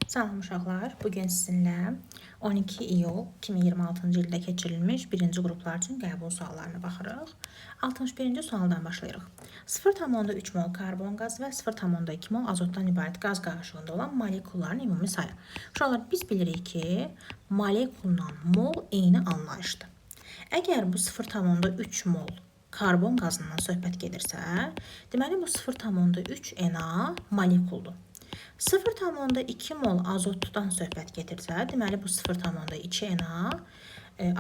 Salam uşaqlar, bugün sizinlə 12 iyul 2026-cı ildə keçirilmiş birinci qruplar üçün qəbul suallarına baxırıq. 61-ci sualdan başlayırıq. 0,3 mol karbon qaz və 0,2 mol azotdan ibarət qaz qarışığında olan molekulların ümumi sayı. Uşaqlar, biz bilirik ki, molekulla mol eyni anlayışdır. Əgər bu 0,3 mol karbon qazından söhbət gedirsə, deməli bu 0,3 Na molekuldur. 0,2 mol azotdan söhbət getirsə, deməli bu 0,2 Na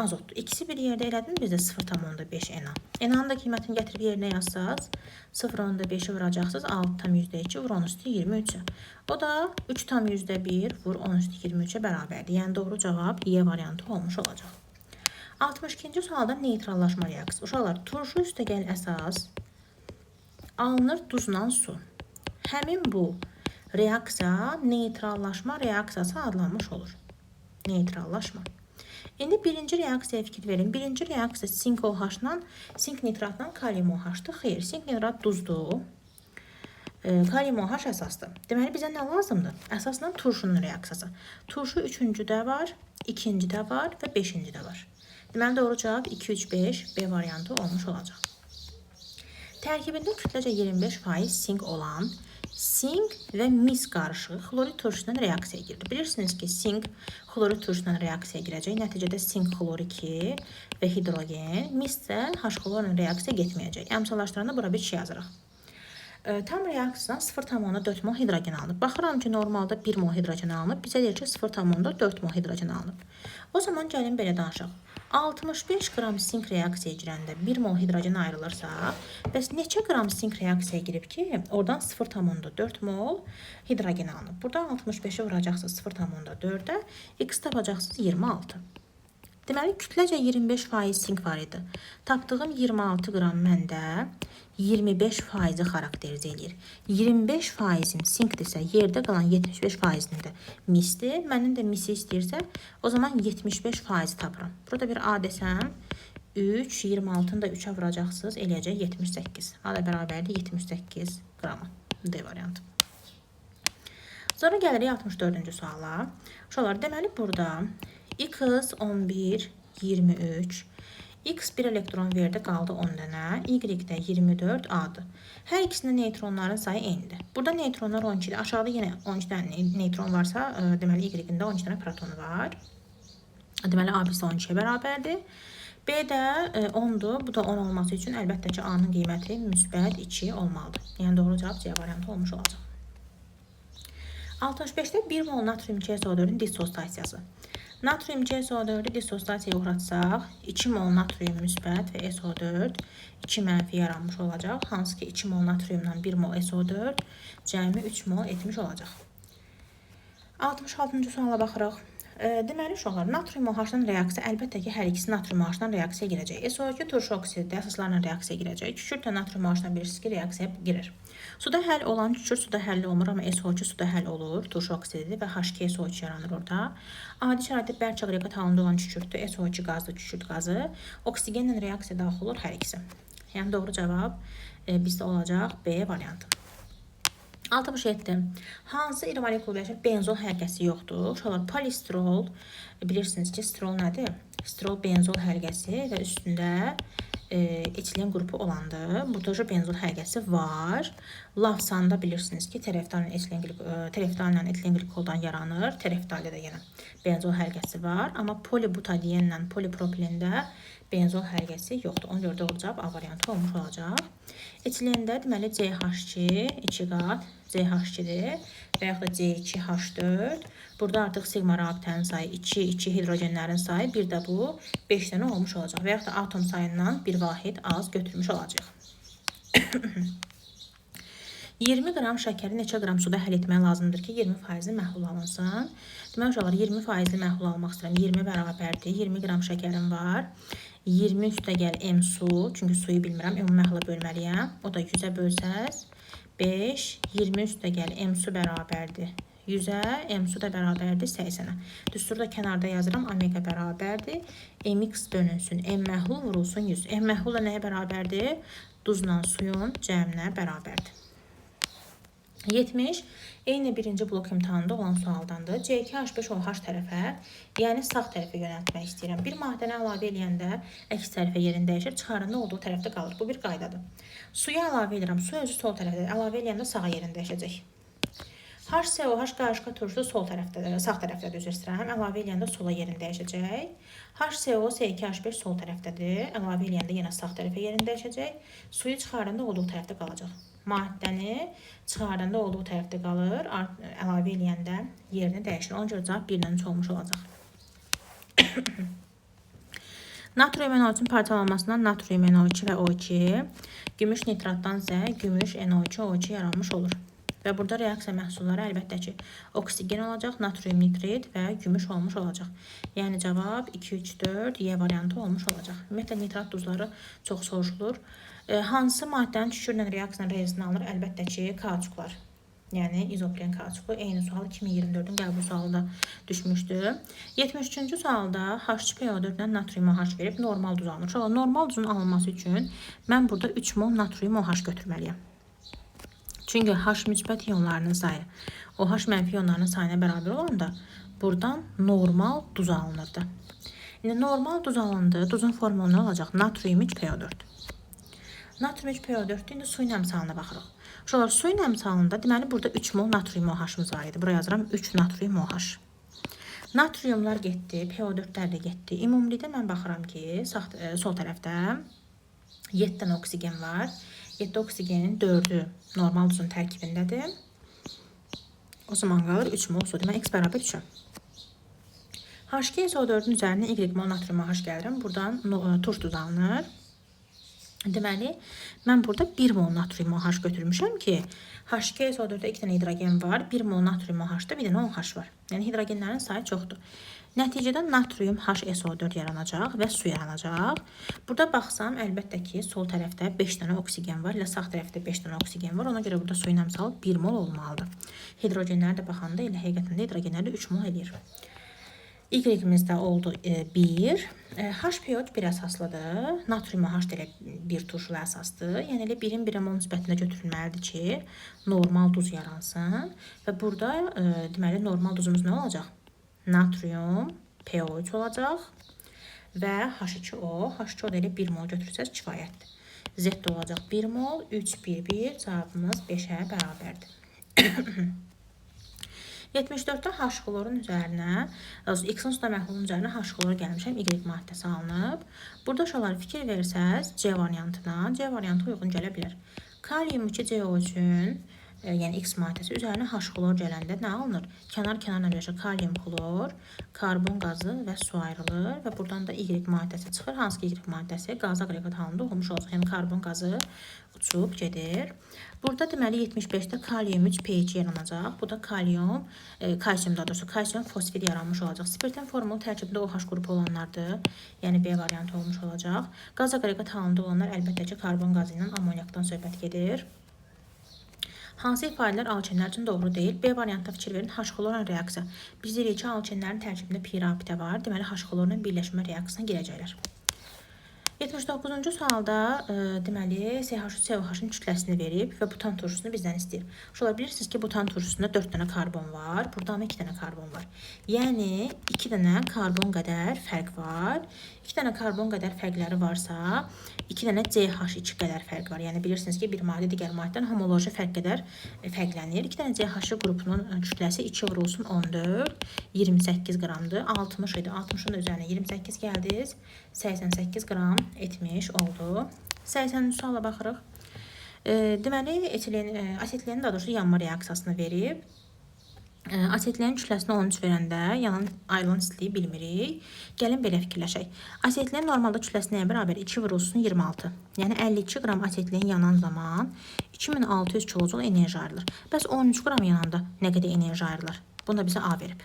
azotdur. İkisi bir yerdə elədin, bizdə 0,5 Na. Na'nın da qiymətini gətirib yerinə yazsaz, 0,5-i vuracaqsınız, 6,2 vur 10 üstü 23. O da 3,1 vur 10 üstü 23-ə bərabərdir. Yəni doğru cavab Y variantı olmuş olacaq. 62-ci sualda neytrallaşma reaksiyası. Uşaqlar, turşu üstəgəl əsas alınır duzla su. Həmin bu reaksiya neytrallaşma reaksiyası adlanmış olur. Neytrallaşma. İndi birinci reaksiyaya fikir verin. Birinci reaksiya sink OH-la, sink nitratla kalium OH-dır. Xeyr, sink nitrat duzdur. Kalium OH əsasdır. Deməli, bizə nə lazımdır? Əsasla turşunun reaksiyası. Turşu 3-cüdə var, 2-cidə var və 5-cidə var. Deməli, doğru cavab 2, 3, 5 B variantı olmuş olacaq. Tərkibində kütləcə 25% sink olan sink və mis qarışığı xlorid turşusundan reaksiyaya girir. Bilirsiniz ki, sink xlorid turşusundan reaksiyaya girəcək. Nəticədə sink xlor 2 və hidrogen, mis isə H-xlorla reaksiyaya getməyəcək. Əmsallaşdıranda bura bir şey yazırıq. Tam reaksiyadan 0,4 mol hidrogen alınıb. Baxıram ki, normalda 1 mol hidrogen alınıb. Bizə deyir ki, 0,4 mol hidrogen alınıb. O zaman gəlin belə danışaq. 65 qram sink reaksiyaya girəndə 1 mol hidrogen ayrılırsa, bəs neçə qram sink reaksiyaya girib ki, oradan 0,4 mol hidrogen alınıb. Burada 65-i vuracaqsınız 0,4-ə, x tapacaqsınız 26. Deməli, kütləcə 25% sink var idi. Tapdığım 26 qram məndə 25%-i xarakterizə edir. 25%-im sinkdirsə, yerdə qalan 75%-im də misdir. Mənim də misi istəyirsə, o zaman 75%-i tapıram. Burada bir A desəm, 3, 26-nı da 3-ə vuracaqsınız, eləyəcək 78. A da bərabərdir 78 qrama. D variantı. Sonra gəlirik 64-cü suala. Uşaqlar, deməli, burada X 11, 23, X 1 elektron verdi, qaldı 10 dənə, Y də 24 A'dır. Hər ikisində neytronların sayı eynidir. Burada neytronlar 12-dir. Aşağıda yenə 12 dənə neytron varsa, deməli Y-də 12 dənə protonu var. Deməli, A isə 12-yə bərabərdir. B də 10-dur. Bu da 10 olması üçün əlbəttə ki, A-nın qiyməti müsbət 2 olmalıdır. Yəni, doğru cavab C variantı olmuş olacaq. 65-də 1 mol natrium CSO4-ün dissosiasiyası. Natrium CSO4-ü dissosiasiyaya uğratsaq, 2 mol natrium müsbət və SO4 2 mənfi yaranmış olacaq. Hansı ki, 2 mol natriumdan 1 mol SO4 cəmi 3 mol etmiş olacaq. 66-cı suala baxırıq. Deməli, uşaqlar, natrium OH-dan reaksiya, əlbəttə ki, hər ikisi natrium OH-dan reaksiya girəcək. SO2 turşu oksiddə əsaslarla reaksiya girəcək. Kükürt də natrium OH-dan bilirsiniz ki, reaksiya girir. Suda həll olan kükürt suda həll olmur, amma SO2 suda həll olur. Turşu oksididir və H2SO2 yaranır orada. Adi şəraitdə bərk aqreqat halında olan kükürtdür. SO2 qazdır, kükürt qazı. Oksigenlə reaksiya daxil olur hər ikisi. Yəni, doğru cavab bizdə olacaq B variantı. 67. Hansı iri molekul birləşir? Benzol həlqəsi yoxdur. Uşaqlar, polistrol, bilirsiniz ki, strol nədir? Strol benzol həlqəsi və üstündə etilen qrupu olandır. Burada benzol həlqəsi var. Lavsanda bilirsiniz ki, tereftallə etilen glikoldan yaranır. Tereftaldə də yenə benzol həlqəsi var. Amma polibutadiyenlə polipropilində benzol həlqəsi yoxdur. Ona görə doğru cavab A variantı olmuş olacaq. Etilində deməli CH2 2 qat CH2-dir və yaxud da C2H4. Burada artıq sigma rabitənin sayı 2 hidrogenlərin sayı, bir də bu 5 dənə olmuş olacaq və yaxud da atom sayından bir vahid az götürmüş olacaq. 20 qram şəkəri neçə qram suda həll etmək lazımdır ki, 20% məhlul alınsın. Deməli, uşaqlar, 20% məhlul almaq istəyirəm. 20 bərabərdir. 20 qram şəkərim var. 20 üstəgəl M su, çünki suyu bilmirəm, ümumi məhlula bölməliyəm. O da 100-ə bölsəz 5, 20 üstəgəl M su bərabərdir 100-ə, M su da bərabərdir 80-ə. Düsturda kənarda yazıram, omega bərabərdir. MX bölünsün, M məhlul vurulsun 100. M məhlul da nəyə bərabərdir? Duzla suyun cəminə bərabərdir. 70 eyni birinci blok imtahanında olan sualdandır. C2H5OH tərəfə, yəni sağ tərəfə yönəltmək istəyirəm. Bir maddəni əlavə eləyəndə əks tərəfə yerini dəyişir, çıxarında olduğu tərəfdə qalır. Bu bir qaydadır. Suya əlavə edirəm, su özü sol tərəfdə, əlavə eləyəndə sağa yerini dəyişəcək. HCOH qarışqa turşusu sol tərəfdədir, sağ tərəfdədir, üzr istəyirəm. Əlavə eləyəndə sola yerini dəyişəcək. HCO C2H5 sol tərəfdədir, əlavə eləyəndə yenə sağ tərəfə yerini dəyişəcək. Suyu çıxarında olduğu tərəfdə qalacaq. Maddəni çıxarında olduğu tərəfdə qalır, əlavə eləyəndə yerini dəyişir. Ona görə cavab 1-dən 3 olmuş olacaq. Natrium NO3-ün parçalanmasından natrium NO2 və O2, gümüş nitratdan isə gümüş NO2, O2 yaranmış olur. Və burada reaksiya məhsulları əlbəttə ki, oksigen olacaq, natrium nitrit və gümüş olmuş olacaq. Yəni cavab 2, 3, 4, Y variantı olmuş olacaq. Ümumiyyətlə nitrat duzları çox soruşulur. Hansı maddənin tükürlə reaksiyanın rezini alır? Əlbəttə ki, kauçuklar. Yəni izopren kauçuku. Eyni sual 2024-ün qəbul sualında düşmüşdü. 73-cü sualda H2PO4-dən natrium OH verib normal duz alınır. Normal duzun alınması üçün mən burada 3 mol natrium OH götürməliyəm. Çünki H müsbət iyonlarının sayı OH mənfi iyonlarının sayına bərabər olanda buradan normal duz alınırdı. İndi normal duz alındı. Duzun formulu nə olacaq? Natrium 3PO4. Natrium 3PO4-dür. İndi suyun əmsalına baxırıq. Uşaqlar, suyun əmsalında deməli burada 3 mol natrium OH-ımız var idi. Buraya yazıram 3 natrium OH. Natriumlar getdi, PO4-lər də getdi. Ümumilikdə mən baxıram ki, sol tərəfdə 7 dənə oksigen var. 7 oksigenin 4-ü normal duzun tərkibindədir. O zaman qalır 3 mol su. Demək, x bərabər 3-ə. H2SO4-ün üzərinə Y mol natrium OH gəlirəm. Buradan turş duz alınır. Deməli, mən burada 1 mol natrium OH götürmüşəm ki, H2SO4-də 2 dənə hidrogen var, 1 mol natrium OH-da 1 dənə OH var. Yəni hidrogenlərin sayı çoxdur. Nəticədə natrium HSO4 yaranacaq və su yaranacaq. Burada baxsam, əlbəttə ki, sol tərəfdə 5 dənə oksigen var, ilə sağ tərəfdə 5 dənə oksigen var. Ona görə burada suyun əmsalı 1 mol olmalıdır. Hidrogenləri də baxanda elə həqiqətində hidrogenləri 3 mol eləyir. Y-imizdə oldu 1. HPO bir əsaslıdır. Natrium OH da elə bir turşulu əsasdır. Yəni elə 1-in 1 mol nisbətində götürülməlidir ki, normal duz yaransın. Və burada deməli normal duzumuz nə olacaq? Natrium PO3 olacaq və H2O. H2O da elə 1 mol götürsəz kifayətdir. Z də olacaq 1 mol, 3, 1, 1. Cavabımız 5-ə bərabərdir. 74-də H-xlorun üzərinə, X-in suda məhlulun üzərinə H-xlor gəlmişəm, Y maddəsi alınıb. Burada uşaqlar fikir versəz C variantına, C variantı uyğun gələ bilər. Kalium 2CO3-ün, yəni X maddəsi üzərinə H-xlor gələndə nə alınır? Kənar-kənarla birləşir kalium xlor, karbon qazı və su ayrılır və buradan da Y maddəsi çıxır. Hansı ki Y maddəsi qaz aqreqat halında olmuş olacaq, yəni karbon qazı uçub gedir. Burada deməli 75-də kalium 3 pH yaranacaq. Bu da kalsium fosfid yaranmış olacaq. Spirtin formulu tərkibində OH qrupu olanlardır. Yəni B variantı olmuş olacaq. Qaz aqreqat halında olanlar əlbəttə ki karbon qazı ilə amoniakdan söhbət gedir. Hansı ifadələr alkenlər üçün doğru deyil? B variantda fikir verin. H-xlorla reaksiya. Biz deyirik ki, alkenlərin tərkibində pirapitə var. Deməli H-xlorla birləşmə reaksiyasına girəcəklər. 79-cu sualda deməli CH3COH-ın kütləsini verib və butan turşusunu bizdən istəyir. Şöyle bilirsiniz ki, butan turşusunda 4 dənə karbon var, burada 2 dənə karbon var. Yəni 2 dənə karbon qədər fərq var. 2 dənə karbon qədər fərqləri varsa, 2 dənə CH2 qədər fərq var. Yəni bilirsiniz ki, bir maddə digər maddədən homoloji fərq qədər fərqlənir. 2 dənə CH qrupunun kütləsi 2 vurulsun 14, 28 qramdır. 60 idi. 60-ın üzərinə 28 gəldi. 88 qram etmiş oldu. 80-ci suala baxırıq. Deməli, asetlenin daha doğrusu yanma reaksiyasını verib. Asetlenin kütləsini 13 verəndə ayrılan istiliyi bilmirik. Gəlin belə fikirləşək. Asetlenin normalda kütləsi nəyə bərabər? 2 vurulsun 26. Yəni 52 qram asetlen yanan zaman 2600 kilojul enerji ayrılır. Bəs 13 qram yananda nə qədər enerji ayrılır? Bunu da bizə A verib.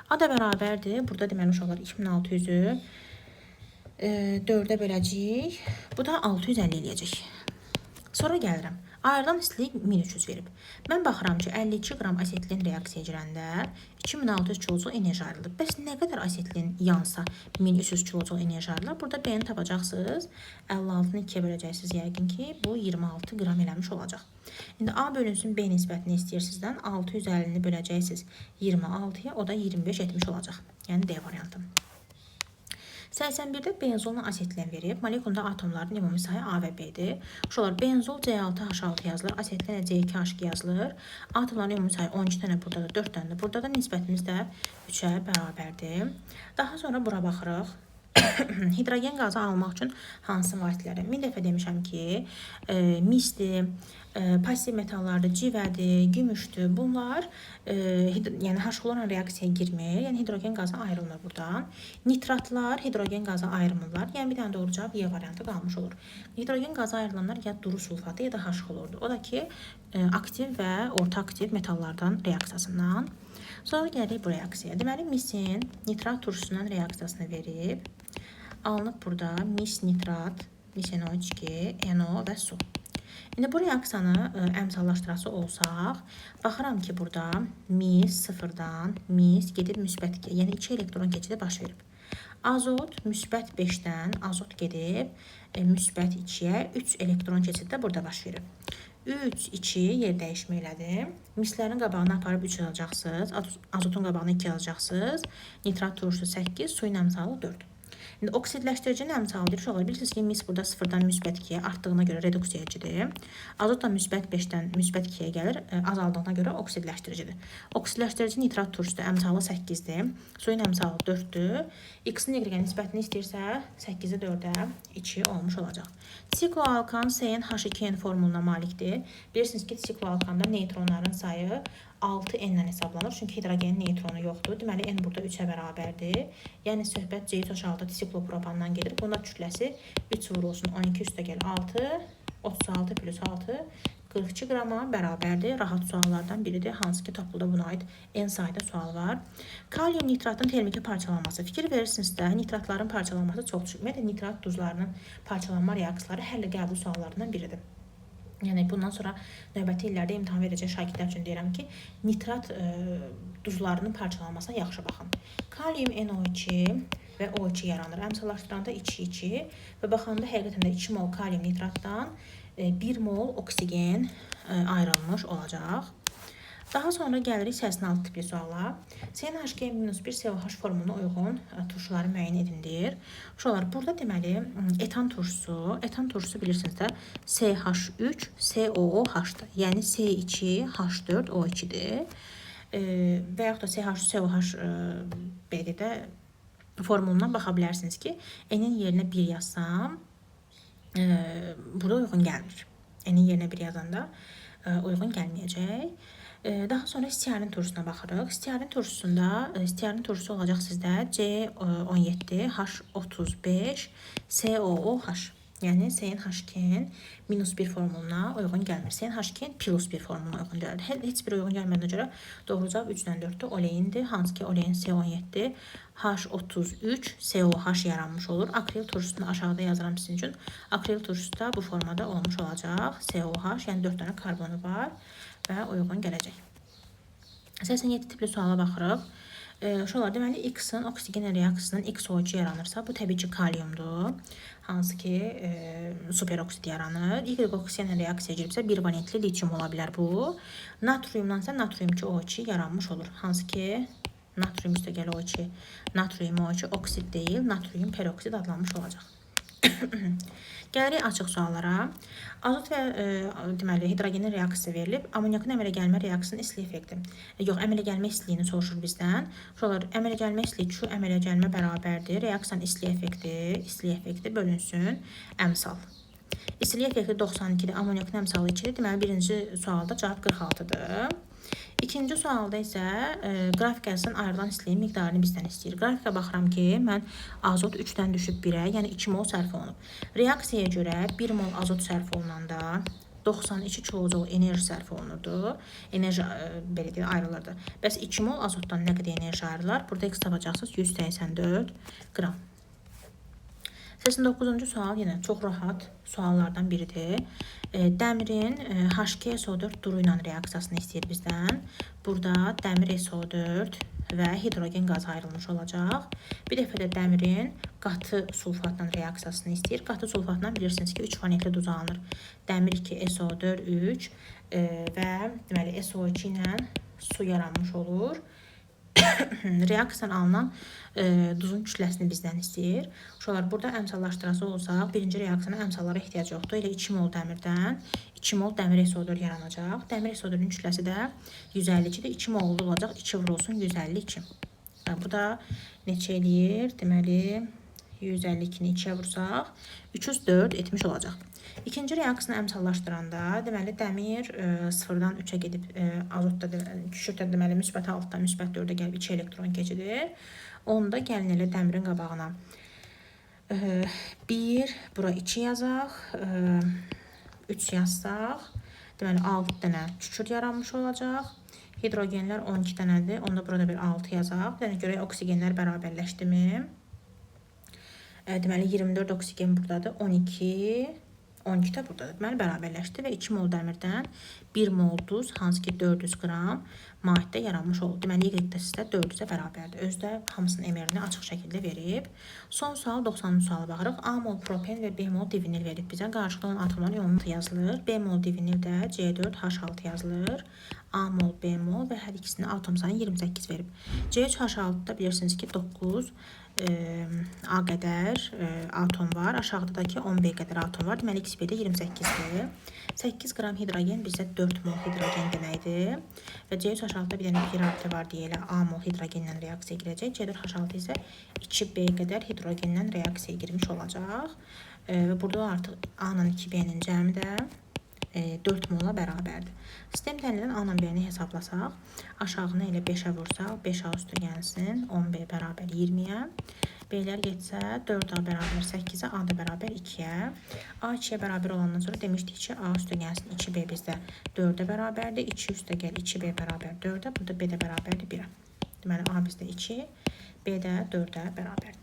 A da bərabərdir. Burada deməli uşaqlar 2600-ü 4-ə böləcəyik. Bu da 650 eləyəcək. Sonra gəlirəm. Ayrılan istilik 1300 verib. Mən baxıram ki, 52 qram asetilin reaksiya girəndə 2600 kilojul enerji ayrılıb. Bəs nə qədər asetilin yansa 1300 kilojul enerji ayrılır? Burada B-ni tapacaqsınız. 56-nı 2-yə böləcəksiniz yəqin ki, bu 26 qram eləmiş olacaq. İndi A bölünsün B nisbətini istəyirsizdən 650-ni böləcəksiniz 26-ya, o da 25 etmiş olacaq. Yəni D variantı. 81-də benzolun asetilin verib. Molekulunda atomların ümumi sayı A və B-dir. Şolar benzol C6H6 yazılır, asetilin C2H2 yazılır. Atomların ümumi sayı 12 dənə burada da 4 dənə də burada da nisbətimiz də 3-ə bərabərdir. Daha sonra bura baxırıq. Hidrogen qazı almaq üçün hansı vasitələri? Min dəfə demişəm ki, misdir, pasiv metallardır, civədir, gümüşdür. Bunlar yəni H-xlorla reaksiyaya girmir. Yəni hidrogen qazı ayrılmır buradan. Nitratlar hidrogen qazı ayrılmırlar. Yəni bir dənə doğru cavab Y variantı qalmış olur. Hidrogen qazı ayrılanlar ya duru sulfatı ya da H-xlordur. O da ki aktiv və orta aktiv metallardan reaksiyasından. Sonra gəlirik bu reaksiyaya. Deməli misin nitrat turşusundan reaksiyasını verib. Alınıb burada mis nitrat, mis NO2, NO və su. İndi bu reaksiyanı əmsallaşdırası olsaq, baxıram ki, burada mis sıfırdan mis gedib müsbət 2, yəni 2 elektron keçidi baş verib. Azot müsbət 5-dən azot gedib müsbət 2-yə 3 elektron keçidi də burada baş verib. 3, 2 yer dəyişmə elədim. Mislərin qabağını aparıb 3 yazacaqsınız, azotun qabağını 2 yazacaqsınız, nitrat turşusu 8, suyun əmsalı 4. İndi oksidləşdiricinin əmsalı bir şey olur. Bilirsiniz ki, mis burada sıfırdan müsbət 2-yə artdığına görə reduks edicidir. Azot da müsbət 5-dən müsbət 2-yə gəlir, azaldığına görə oksidləşdiricidir. Oksidləşdirici nitrat turşusu əmsalı 8-dir, suyun əmsalı 4-dür. X-in Y-ə nisbətini istəyirsə 8-i 4-ə 2 olmuş olacaq. Sikloalkan CnH2n formuluna malikdir. Bilirsiniz ki, sikloalkanda neytronların sayı 6n-lə hesablanır. Çünki hidrogenin neytronu yoxdur. Deməli, n burada 3-ə bərabərdir. Yəni, söhbət C3H6 siklopropandan gedir. Bunda kütləsi 3 vurulsun 12 üstə gəl 6, 36 plus 6, 42 qrama bərabərdir. Rahat suallardan biridir. Hansı ki, tapılda buna aid n sayda sual var. Kalium nitratın termiki parçalanması. Fikir verirsiniz də, nitratların parçalanması çox düşük. Ümumiyyətlə, nitrat duzlarının parçalanma reaksiyaları həlli qəbul suallarından biridir. Yəni, bundan sonra növbəti illərdə imtahan verəcək şagirdlər üçün deyirəm ki, nitrat duzlarının parçalanmasına yaxşı baxın. Kalium NO2 və O2 yaranır. Əmsallaşdıranda 2-2 və baxanda həqiqətən də 2 mol kalium nitratdan 1 mol oksigen ayrılmış olacaq. Daha sonra gəlirik 86 tipli suala. CnH2-1 COH formuluna uyğun turşuları müəyyən edindir. Şuralar burada deməli etan turşusu bilirsiniz də CH3 COOH-dır. Yəni C2H4O2-dir. Və yaxud da CH3 COH belə formuluna baxa bilərsiniz ki, N-in yerinə 1 yazsam burada uyğun gəlmir. N-in yerinə 1 yazanda uyğun gəlməyəcək. Daha sonra stiarin turşusuna baxırıq. Stiarin turşusu olacaq sizdə C17H35 COOH. Yəni CnH2-nin -1 formuluna uyğun gəlmir. CnH2-nin +1 formuluna uyğun gəlir. Heç bir uyğun gəlmədiyinə görə doğru cavab 3-dən 4-də oleindir. Hansı ki olein C17 H33 COH yaranmış olur. Akril turşusunu aşağıda yazıram sizin üçün. Akril turşusu da bu formada olmuş olacaq. COH, yəni 4 dənə karbonu var və uyğun gələcək. 87 tipli suala baxırıq. Şolar deməli X-in oksigen reaksiyasından XO2 yaranırsa, bu təbii ki kaliumdur. Hansı ki superoksid yaranır. Y oksigen reaksiyaya giribsə 1 valentli litium ola bilər bu. Natriumdansa natrium 2O2 yaranmış olur. Hansı ki natrium üstə gəl O2, natrium O2 oksid deyil, natrium peroksid adlanmış olacaq. Gəlirik açıq suallara. Azot və deməli hidrogenin reaksiyası verilib. Amoniakın əmələ gəlmə reaksiyasının istilik effekti. Yox, əmələ gəlmə istiliyini soruşur bizdən. Şuralar əmələ gəlmə istiliyi Q əmələ gəlmə bərabərdir. Reaksiyanın istilik effekti bölünsün əmsal. İstilik effekti 92-dir, amoniakın əmsalı 2-dir. Deməli birinci sualda cavab 46-dır. İkinci sualda isə qrafik əsasından ayrılan istiliyin miqdarını bizdən istəyir. Qrafikə baxıram ki, mən azot 3-dən düşüb 1-ə, yəni 2 mol sərf olunub. Reaksiyaya görə 1 mol azot sərf olunanda 92 kilojul enerji sərf olunurdu. Enerji belə deyil, ayrılırdı. Bəs 2 mol azotdan nə qədər enerji ayrılar? Burada X tapacaqsınız 184 qram. 89-cu sual yenə çox rahat suallardan biridir. Dəmirin H2SO4 duru ilə reaksiyasını istəyir bizdən. Burada dəmir SO4 və hidrogen qazı ayrılmış olacaq. Bir dəfə də dəmirin qatı sulfatla reaksiyasını istəyir. Qatı sulfatla bilirsiniz ki, 3 vanilli duz alınır. Dəmir 2 SO4 3 və deməli SO2 ilə su yaranmış olur. Reaksiyadan alınan duzun kütləsini bizdən istəyir. Uşaqlar, burada əmsallaşdırası olsaq, birinci reaksiyana əmsallara ehtiyac yoxdur. Elə 2 mol dəmirdən 2 mol dəmir SO4 yaranacaq. Dəmir SO4-ün kütləsi də 152-dir. 2 mollu olacaq. 2 vurulsun 152. Bu da neçə eləyir? Deməli, 152-ni 2-yə vursaq 304 etmiş olacaq. İkinci reaksiyonu əmsallaşdıranda, deməli, dəmir 0-dan 3-ə gedib azotda kükürtdə deməli müsbət 6-dan müsbət 4-ə gəlib 2 elektron keçidir. Onda gəlin elə dəmirin qabağına 1, bura 2 yazaq, 3 yazsaq, deməli 6 dənə kükürt yaranmış olacaq. Hidrogenlər 12 dənədir, onda burada bir 6 yazaq. Yəni görək oksigenlər bərabərləşdimi? Deməli 24 oksigen buradadır, 12 də buradadır. Deməli bərabərləşdi və 2 mol dəmirdən 1 mol duz, hansı ki 400 qram madddə yaranmış oldu. Deməli Y də sizdə 400-ə bərabərdir. Özdə hamısının emerini açıq şəkildə verib. Son sual 90-cı suala baxırıq. A mol propen və B mol divinil verib bizə. Qarşılıqda olan atomların iyonu yazılır. B mol divinil də C4H6 yazılır. A mol, B mol və hər ikisinin atom sayını 28 verib. C3H6-da bilirsiniz ki 9 A qədər atom var. Aşağıdakı 10B qədər atom var. Deməli XB-də 28-dir. 8 qram hidrogen bizdə 4 mol hidrogen deməkdir. Və C3H6-da bir dənə hierarxiya var deyə elə A mol hidrogenlə reaksiya girəcək. C4H6 isə 2B qədər hidrogenlə reaksiya girmiş olacaq. Və burada artıq A ilə 2B-nin cəmi də 4 mola bərabərdir. Sistem təhlildən A ilə B-ni hesablasaq, aşağını elə 5-ə vursaq, 5A üstü gəlsin, 10B bərabər 20-yə. B-lər getsə, 4A bərabər 8-ə, A da bərabər 2-yə. A 2-yə bərabər olandan sonra demişdik ki, A üstü gəlsin, 2B bizdə 4-ə bərabərdir, 2 üstə gəl, 2B bərabər 4-ə, burada B də bərabərdir 1-ə. Deməli, A bizdə 2, B də 4-ə bərabərdir.